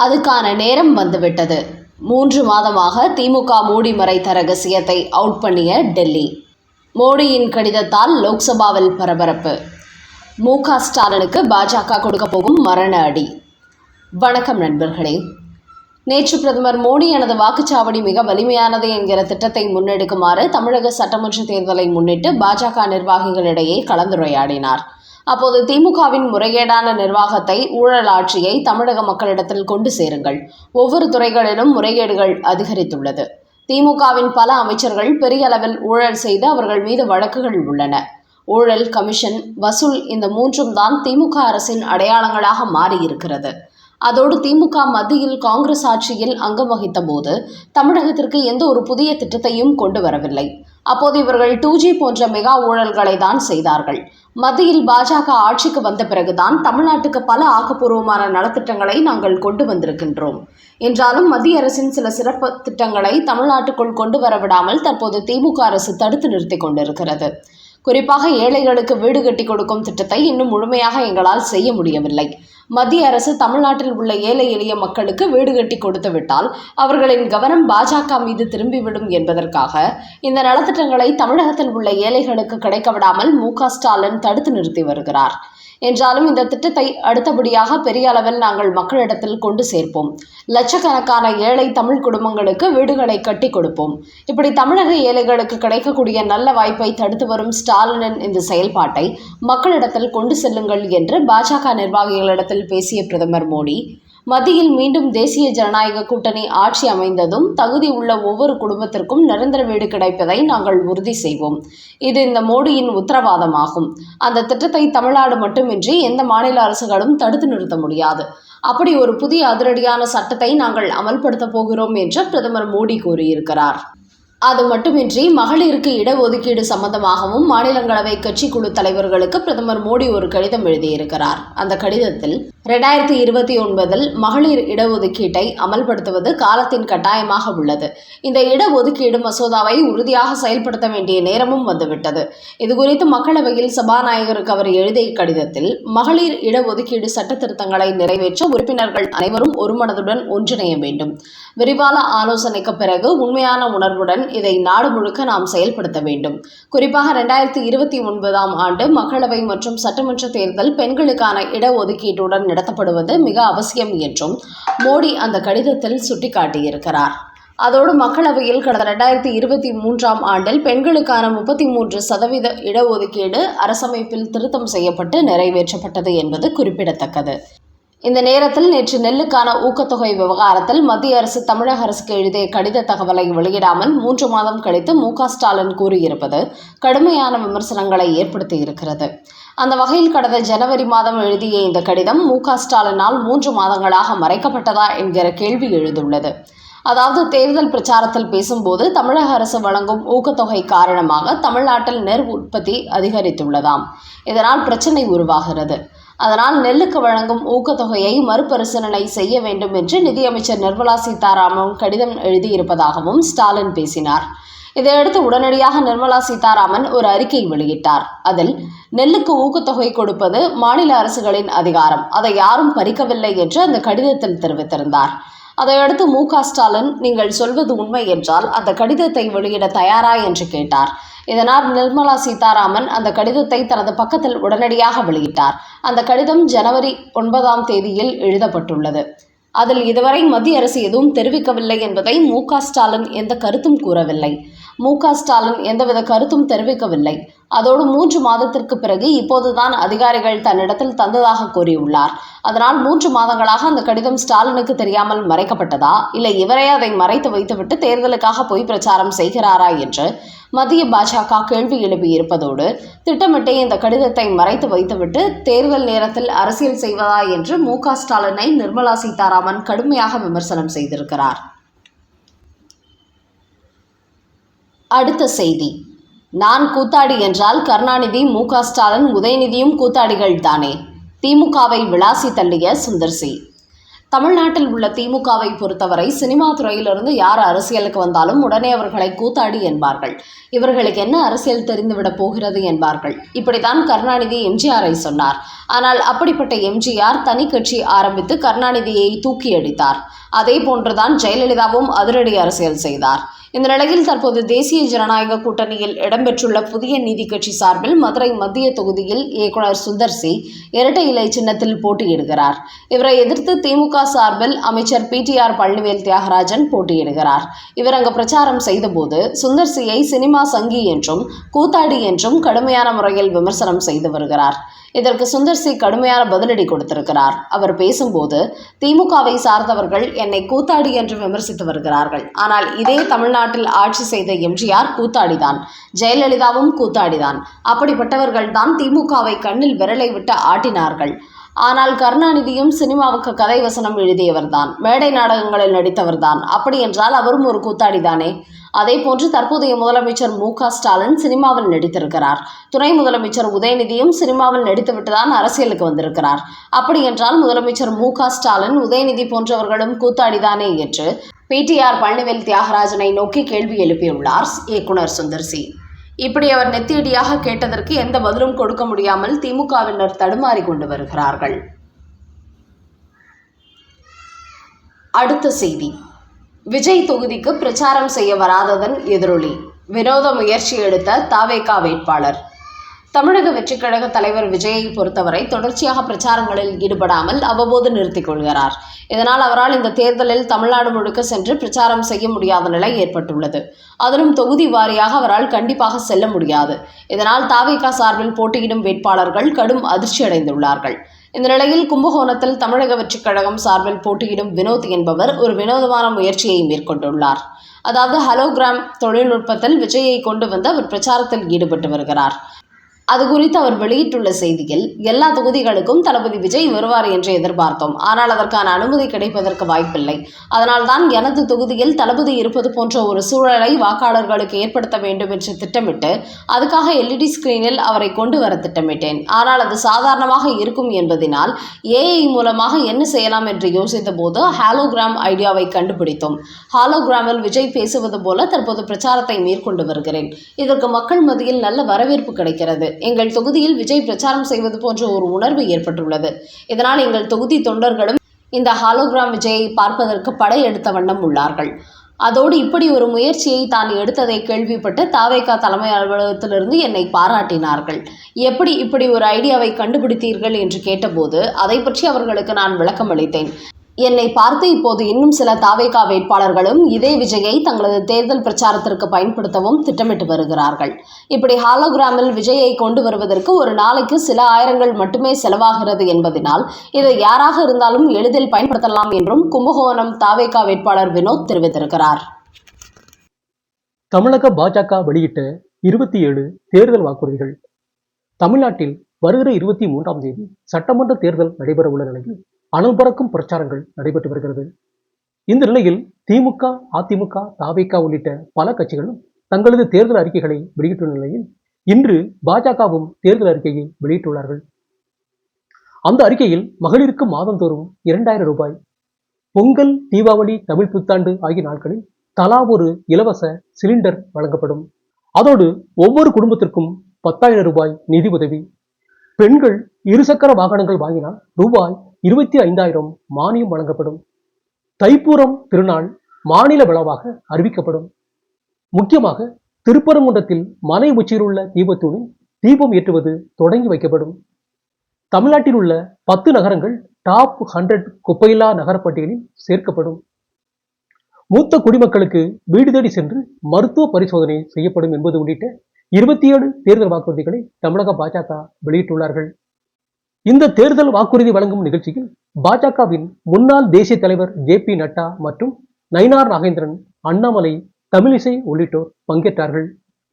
அதுக்கான நேரம் வந்துவிட்டது. 3 மாதமாக திமுக மூடி மறைத்த ரகசியத்தை அவுட் பண்ணிய டெல்லி. மோடியின் கடிதத்தால் லோக்சபாவில் பரபரப்பு. மு.க. ஸ்டாலினுக்கு பாஜக கொடுக்க போகும் மரண அடி. வணக்கம் நண்பர்களே. நேற்று பிரதமர் மோடி எனது வாக்குச்சாவடி மிக வலிமையானது என்கிற திட்டத்தை முன்னெடுக்குமாறு தமிழக சட்டமன்ற தேர்தலை முன்னிட்டு பாஜக நிர்வாகிகளிடையே கலந்துரையாடினார். அப்போது திமுகவின் முறைகேடான நிர்வாகத்தை, ஊழல் ஆட்சியை தமிழக மக்களிடத்தில் கொண்டு சேருங்கள். ஒவ்வொரு துறைகளிலும் முறைகேடுகள் அதிகரித்துள்ளது. திமுகவின் பல அமைச்சர்கள் பெரிய அளவில் ஊழல் செய்து அவர்கள் மீது வழக்குகள் உள்ளன. ஊழல், கமிஷன், வசூல் இந்த மூன்றும் தான் திமுக அரசின் அடையாளங்களாக மாறியிருக்கிறது. அதோடு திமுக மத்தியில் காங்கிரஸ் ஆட்சியில் அங்கம் வகித்த போது தமிழகத்திற்கு எந்த ஒரு புதிய திட்டத்தையும் கொண்டு வரவில்லை. அப்போது இவர்கள் 2G போன்ற மெகா ஊழல்களை தான் செய்தார்கள். மத்தியில் பாஜக ஆட்சிக்கு வந்த பிறகுதான் தமிழ்நாட்டுக்கு பல ஆக்கப்பூர்வமான நலத்திட்டங்களை நாங்கள் கொண்டு வந்திருக்கின்றோம். என்றாலும் மத்திய அரசின் சில சிறப்பு திட்டங்களை தமிழ்நாட்டுக்குள் கொண்டு வரவிடாமல் தற்போது திமுக அரசு தடுத்து நிறுத்தி கொண்டிருக்கிறது. குறிப்பாக ஏழைகளுக்கு வீடு கட்டி கொடுக்கும் திட்டத்தை இன்னும் முழுமையாக எங்களால் செய்ய முடியவில்லை. மத்திய அரசு தமிழ்நாட்டில் உள்ள ஏழை எளிய மக்களுக்கு வீடு கட்டி கொடுத்து விட்டால் அவர்களின் கவனம் பாஜக மீது திரும்பிவிடும் என்பதற்காக இந்த நலத்திட்டங்களை தமிழகத்தில் உள்ள ஏழைகளுக்கு கிடைக்க விடாமல் மு.க. ஸ்டாலின் தடுத்து நிறுத்தி வருகிறார். என்றாலும் இந்த திட்டத்தை அடுத்தபடியாக பெரிய அளவில் நாங்கள் மக்களிடத்தில் கொண்டு சேர்ப்போம். லட்சக்கணக்கான ஏழை தமிழ் குடும்பங்களுக்கு வீடுகளை கட்டி கொடுப்போம். இப்படி தமிழக ஏழைகளுக்கு கிடைக்கக்கூடிய நல்ல வாய்ப்பை தடுத்து வரும் ஸ்டாலினின் இந்த செயல்பாட்டை மக்களிடத்தில் கொண்டு செல்லுங்கள் என்று பாஜக நிர்வாகிகளிடத்தில் பேசிய பிரதமர் மோடி, மத்தியில் மீண்டும் தேசிய ஜனநாயக கூட்டணி ஆட்சி அமைந்ததும் தகுதி உள்ள ஒவ்வொரு குடும்பத்திற்கும் நிரந்தர வீடு கிடைப்பதை நாங்கள் உறுதி செய்வோம். இது இந்த மோடியின் உத்தரவாதமாகும். அந்த திட்டத்தை தமிழ்நாடு மட்டுமின்றி எந்த மாநில அரசுகளும் தடுத்து நிறுத்த முடியாது. அப்படி ஒரு புதிய அதிரடியான சட்டத்தை நாங்கள் அமல்படுத்த போகிறோம் என்று பிரதமர் மோடி கூறியிருக்கிறார். அது மட்டுமின்றி மகளிருக்கு இடஒதுக்கீடு சம்பந்தமாகவும் மாநிலங்களவை கட்சி குழு தலைவர்களுக்கு பிரதமர் மோடி ஒரு கடிதம் எழுதியிருக்கிறார். அந்த கடிதத்தில் 2029 மகளிர் இடஒதுக்கீட்டை அமல்படுத்துவது காலத்தின் கட்டாயமாக உள்ளது. இந்த இடஒதுக்கீடு மசோதாவை உறுதியாக செயல்படுத்த வேண்டிய நேரமும் வந்துவிட்டது. இதுகுறித்து மக்களவையில் சபாநாயகருக்கு அவர் எழுதிய கடிதத்தில், மகளிர் இடஒதுக்கீடு சட்ட திருத்தங்களை நிறைவேற்ற உறுப்பினர்கள் அனைவரும் ஒருமனதுடன் ஒன்றிணைய வேண்டும். விரிவான ஆலோசனைக்கு பிறகு உண்மையான உணர்வுடன் இதை நாடு முழுக்க நாம் செயல்படுத்த வேண்டும். குறிப்பாக 2029 ஆண்டு மக்களவை மற்றும் சட்டமன்ற தேர்தல் பெண்களுக்கான இடஒதுக்கீட்டுடன் நடத்தப்படுவது மிக அவசியம் என்றும் மோடி அந்த கடிதத்தில் சுட்டிக்காட்டியிருக்கிறார். அதோடு மக்களவையில் கடந்த 2023 ஆண்டில் பெண்களுக்கான 33% இடஒதுக்கீடு அரசமைப்பில் திருத்தம் செய்யப்பட்டு நிறைவேற்றப்பட்டது என்பது குறிப்பிடத்தக்கது. இந்த நேரத்தில் நேற்று நெல்லுக்கான ஊக்கத்தொகை விவகாரத்தில் மத்திய அரசு தமிழக அரசுக்கு எழுதிய கடித தகவலை வெளியிடாமல் 3 மாதம் கழித்து மு.க. ஸ்டாலின் கூறியிருப்பது கடுமையான விமர்சனங்களை ஏற்படுத்தியிருக்கிறது. அந்த வகையில் கடந்த ஜனவரி மாதம் எழுதிய இந்த கடிதம் மு.க. ஸ்டாலினால் 3 மாதங்களாக மறைக்கப்பட்டதா என்கிற கேள்வி எழுந்துள்ளது. அதாவது தேர்தல் பிரச்சாரத்தில் பேசும்போது தமிழக அரசு வழங்கும் ஊக்கத்தொகை காரணமாக தமிழ்நாட்டில் நெல் உற்பத்தி அதிகரித்துள்ளதாம். இதனால் பிரச்சனை உருவாகிறது. அதனால் நெல்லுக்கு வழங்கும் ஊக்கத்தொகையை மறுபரிசீலனை செய்ய வேண்டும் என்று நிதியமைச்சர் நிர்மலா சீதாராமன் கடிதம் எழுதியிருப்பதாகவும் ஸ்டாலின் பேசினார். இதையடுத்து உடனடியாக நிர்மலா சீதாராமன் ஒரு அறிக்கை வெளியிட்டார். அதில் நெல்லுக்கு ஊக்கத்தொகை கொடுப்பது மாநில அரசுகளின் அதிகாரம், அதை யாரும் பறிக்கவில்லை என்று அந்த கடிதத்தில் தெரிவித்திருந்தார். அதையடுத்து மு.க. ஸ்டாலின், நீங்கள் சொல்வது உண்மை என்றால் அந்த கடிதத்தை வெளியிட தயாரா என்று கேட்டார். இதனால் நிர்மலா சீதாராமன் அந்த கடிதத்தை தனது பக்கத்தில் உடனடியாக வெளியிட்டார். அந்த கடிதம் ஜனவரி 9 எழுதப்பட்டுள்ளது. அதில் இதுவரை மத்திய அரசு எதுவும் தெரிவிக்கவில்லை என்பதை மு.க. ஸ்டாலின் எந்த கருத்தும் கூறவில்லை. மு.க. ஸ்டாலின் எந்தவித கருத்தும் தெரிவிக்கவில்லை. அதோடு 3 மாதத்திற்கு பிறகு இப்போதுதான் அதிகாரிகள் தன்னிடத்தில் தந்ததாக கூறியுள்ளார். அதனால் 3 மாதங்களாக அந்த கடிதம் ஸ்டாலினுக்கு தெரியாமல் மறைக்கப்பட்டதா, இல்லை இவரே அதை மறைத்து வைத்துவிட்டு தேர்தலுக்காக பொய் பிரச்சாரம் செய்கிறாரா என்று மத்திய பாஜக கேள்வி எழுப்பியிருப்பதோடு திட்டமிட்டே இந்த கடிதத்தை மறைத்து வைத்துவிட்டு தேர்தல் நேரத்தில் அரசியல் செய்வதா என்று மு.க. ஸ்டாலினை நிர்மலா சீதாராமன் கடுமையாக விமர்சனம் செய்திருக்கிறார். அடுத்த செய்தி. நான் கூத்தாடி என்றால் கருணாநிதி, மு.க. ஸ்டாலின், உதயநிதியும் கூத்தாடிகள் தானே. திமுகவை விளாசி தள்ளிய சுந்தர் சி. தமிழ்நாட்டில் உள்ள திமுகவை பொறுத்தவரை சினிமா துறையிலிருந்து யார் அரசியலுக்கு வந்தாலும் உடனே அவர்களை கூத்தாடி என்பார்கள். இவர்களுக்கு என்ன அரசியல் தெரிந்துவிடப் போகிறது என்பார்கள். இப்படித்தான் கருணாநிதி எம்ஜிஆரை சொன்னார். ஆனால் அப்படிப்பட்ட எம்ஜிஆர் தனி கட்சி ஆரம்பித்து கருணாநிதியை தூக்கி அடித்தார். அதே போன்றுதான் ஜெயலலிதாவும் அதிரடி அரசியல் செய்தார். இந்த நிலையில் தற்போது தேசிய ஜனநாயக கூட்டணியில் இடம்பெற்றுள்ள புதிய நீதி கட்சி சார்பில் மதுரை மத்திய தொகுதியில் இயக்குனர் சுந்தர் சி இரட்டை இலை சின்னத்தில் போட்டியிடுகிறார். இவரை எதிர்த்து திமுக சார்பில் அமைச்சர் PTR பழனிவேல் தியாகராஜன் போட்டியிடுகிறார். இவர் அங்கு பிரச்சாரம் செய்தபோது சுந்தர் சியை சினிமா சங்கி என்றும் கூத்தாடி என்றும் கடுமையான முறையில் விமர்சனம் செய்து வருகிறார். இதற்கு சுந்தர் சி கடுமையான பதிலடி கொடுத்திருக்கிறார். அவர் பேசும்போது திமுகவை சார்ந்தவர்கள் என்னை கூத்தாடி என்று விமர்சித்து வருகிறார்கள். ஆனால் இதே தமிழ்நாட்டில் ஆட்சி செய்த எம்ஜிஆர் கூத்தாடிதான், ஜெயலலிதாவும் கூத்தாடிதான். அப்படிப்பட்டவர்கள் தான் திமுகவை கண்ணில் விரலை விட்டு ஆட்டினார்கள். ஆனால் கருணாநிதியும் சினிமாவுக்கு கதை வசனம் எழுதியவர்தான், மேடை நாடகங்களில் நடித்தவர்தான். அப்படி என்றால் அவரும் ஒரு கூத்தாடிதானே. அதே போன்று தற்போதைய முதலமைச்சர் மு.க.ஸ்டாலின் சினிமாவில் நடித்திருக்கிறார். துணை முதலமைச்சர் உதயநிதியும் சினிமாவில் நடித்துவிட்டுதான் அரசியலுக்கு வந்திருக்கிறார். அப்படி என்றால் முதலமைச்சர் மு.க.ஸ்டாலின், உதயநிதி போன்றவர்களும் கூத்தாடிதானே என்று PTR பழனிவேல் தியாகராஜனை நோக்கி கேள்வி எழுப்பியுள்ளார் இயக்குனர் சுந்தர் சி. இப்படி அவர் நெத்தியடியாக கேட்டதற்கு எந்த பதிலும் கொடுக்க முடியாமல் திமுகவினர் தடுமாறி கொண்டு வருகிறார்கள். அடுத்த செய்தி. விஜய் தொகுதிக்கு பிரச்சாரம் செய்ய வராததன் எதிரொலி, வினோத முயற்சி எடுத்த தவேக வேட்பாளர். தமிழக வெற்றிக் கழக தலைவர் விஜயை பொறுத்தவரை தொடர்ச்சியாக பிரச்சாரங்களில் ஈடுபடாமல் அவ்வப்போது நிறுத்திக் கொள்கிறார். இதனால் அவரால் இந்த தேர்தலில் தமிழ்நாடு முழுக்க சென்று பிரச்சாரம் செய்ய முடியாத நிலை ஏற்பட்டுள்ளது. அதிலும் தொகுதி வாரியாக அவரால் கண்டிப்பாக செல்ல முடியாது. இதனால் தவேக சார்பில் போட்டியிடும் வேட்பாளர்கள் கடும் அதிர்ச்சி அடைந்துள்ளார்கள். இந்த நிலையில் கும்பகோணத்தில் தமிழக வெற்றிக் கழகம் சார்பில் போட்டியிடும் வினோத் என்பவர் ஒரு வினோதமான முயற்சியை மேற்கொண்டுள்ளார். அதாவது ஹலோகிராம் தொழில்நுட்பத்தில் விஜயை கொண்டு வந்து அவர் பிரச்சாரத்தில் ஈடுபட்டு வருகிறார். அது குறித்து அவர் வெளியிட்டுள்ள செய்தியில், எல்லா தொகுதிகளுக்கும் தளபதி விஜய் வருவார் என்று எதிர்பார்த்தோம். ஆனால் அதற்கான அனுமதி கிடைப்பதற்கு வாய்ப்பில்லை. அதனால்தான் எனது தொகுதியில் தளபதி இருப்பது போன்ற ஒரு சூழலை வாக்காளர்களுக்கு ஏற்படுத்த வேண்டும் என்று திட்டமிட்டு அதுக்காக LED ஸ்கிரீனில் அவரை கொண்டு வர திட்டமிட்டேன். ஆனால் அது சாதாரணமாக இருக்கும் என்பதனால் AI மூலமாக என்ன செய்யலாம் என்று யோசித்த போது ஹாலோகிராம் ஐடியாவை கண்டுபிடித்தோம். ஹாலோகிராமில் விஜய் பேசுவது போல தற்போது பிரச்சாரத்தை மேற்கொண்டு வருகிறேன். இதற்கு மக்கள் மத்தியில் நல்ல வரவேற்பு கிடைக்கிறது. எங்கள் தொகுதியில் விஜய் பிரச்சாரம் செய்வது போன்ற ஒரு உணர்வு ஏற்பட்டுள்ளது. இதனால் எங்கள் தொகுதி தொண்டர்களும் இந்த ஹாலோகிராம் விஜயை பார்ப்பதற்கு படையெடுத்த வண்ணம் உள்ளார்கள். அதோடு இப்படி ஒரு முயற்சியை தான் எடுத்ததை கேள்விப்பட்டு தவேக தலைமை அலுவலகத்திலிருந்து என்னை பாராட்டினார்கள். எப்படி இப்படி ஒரு ஐடியாவை கண்டுபிடித்தீர்கள் என்று கேட்டபோது அதை பற்றி அவர்களுக்கு நான் விளக்கம் அளித்தேன். என்னை பார்த்து இப்போது இன்னும் சில தவேக வேட்பாளர்களும் இதே விஜயை தங்களது தேர்தல் பிரச்சாரத்திற்கு பயன்படுத்தவும் திட்டமிட்டு வருகிறார்கள். இப்படி ஹாலோகிராமில் விஜயை கொண்டு வருவதற்கு ஒரு நாளைக்கு சில ஆயிரங்கள் மட்டுமே செலவாகிறது என்பதனால் இதை யாராக இருந்தாலும் எளிதில் பயன்படுத்தலாம் என்றும் கும்பகோணம் தவேக வேட்பாளர் வினோத் தெரிவித்திருக்கிறார். தமிழக பாஜக வெளியிட்ட 27 தேர்தல் வாக்குறுதிகள். தமிழ்நாட்டில் வருகிற 23ஆம் தேதி சட்டமன்ற தேர்தல் நடைபெற உள்ள நிலையில் அனல் பறக்கும் பிரச்சாரங்கள் நடைபெற்று வருகிறது. இந்த நிலையில் திமுக, அதிமுக, தவேக உள்ளிட்ட பல கட்சிகளும் தங்களது தேர்தல் அறிக்கைகளை வெளியிட்டுள்ள நிலையில் இன்று பாஜகவும் தேர்தல் அறிக்கையை வெளியிட்டுள்ளார்கள். அந்த அறிக்கையில் மகளிருக்கு மாதந்தோறும் 2000 ரூபாய், பொங்கல், தீபாவளி, தமிழ் புத்தாண்டு ஆகிய நாட்களில் தலா ஒரு இலவச சிலிண்டர் வழங்கப்படும். அதோடு ஒவ்வொரு குடும்பத்திற்கும் 10,000 ரூபாய் நிதி உதவி, பெண்கள் இருசக்கர வாகனங்கள் வாங்கினால் ரூபாய் 25,000 மானியம் வழங்கப்படும். தைப்பூரம் திருநாள் மாநில விழாவாக அறிவிக்கப்படும். முக்கியமாக திருப்பரங்குன்றத்தில் மலை உச்சியில் உள்ள தீபத்தூணில் தீபம் ஏற்றுவது தொடங்கி வைக்கப்படும். தமிழ்நாட்டில் உள்ள 10 நகரங்கள் டாப் 100 குப்பையில்லா நகரப்பட்டியலில் சேர்க்கப்படும். மூத்த குடிமக்களுக்கு வீடு தேடி சென்று மருத்துவ பரிசோதனை செய்யப்படும் என்பது உள்ளிட்ட 27 தேர்தல் வாக்குறுதிகளை தமிழக பாஜக வெளியிட்டுள்ளார்கள். இந்த தேர்தல் வாக்குறுதி வழங்கும் நிகழ்ச்சியில் பாஜகவின் முன்னாள் தேசிய தலைவர் JP நட்டா மற்றும் நயினார் நாகேந்திரன், அண்ணாமலை, தமிழிசை உள்ளிட்டோர் பங்கேற்றார்கள்.